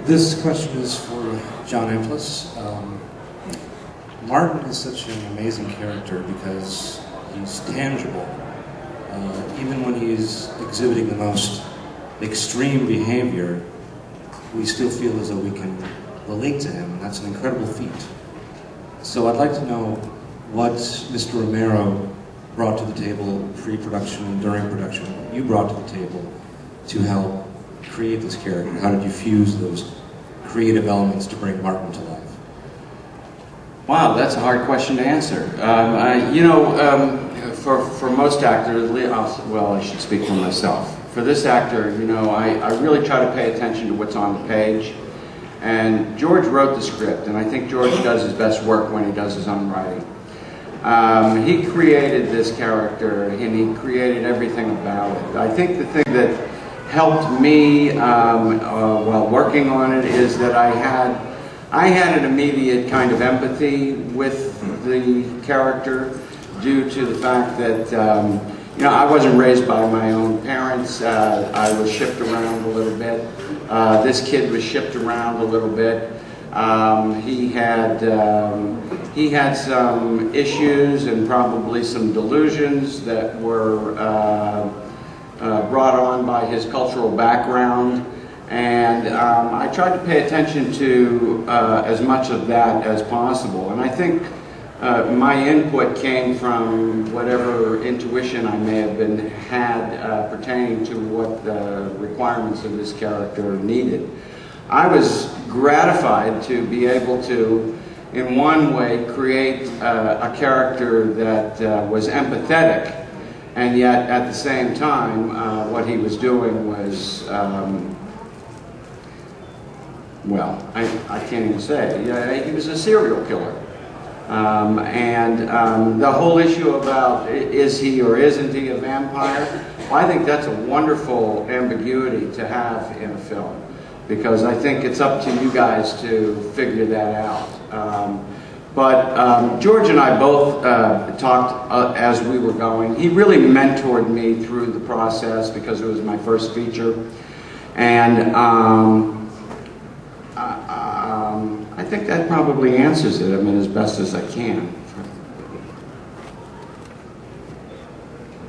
This question is for John Amplas. Martin is such an amazing character because he's tangible. Even when he's exhibiting the most extreme behavior, we still feel as though we can relate to him, and that's an incredible feat. So I'd like to know what Mr. Romero brought to the table pre-production and during production, what you brought to the table to help create this character. How did you fuse those creative elements to bring Martin to life? Wow, that's a hard question to answer. For most actors, well, I should speak for myself. For this actor, I really try to pay attention to what's on the page. And George wrote the script, and I think George does his best work when he does his own writing. He created this character, and he created everything about it. I think the thing that helped me while working on it is that I had an immediate kind of empathy with the character due to the fact that I wasn't raised by my own parents. I was shipped around a little bit. This kid was shipped around a little bit. He had some issues and probably some delusions that were brought on by his cultural background, and I tried to pay attention to as much of that as possible. And I think my input came from whatever intuition I may have had pertaining to what the requirements of this character needed. I was gratified to be able to, in one way, create a character that was empathetic, and yet at the same time what he was doing was, well, I can't even say. He was a serial killer. The whole issue about is he or isn't he a vampire, well, I think that's a wonderful ambiguity to have in a film, because I think it's up to you guys to figure that out. But George and I both talked as we were going. He really mentored me through the process because it was my first feature. And I think that probably answers it, as best as I can.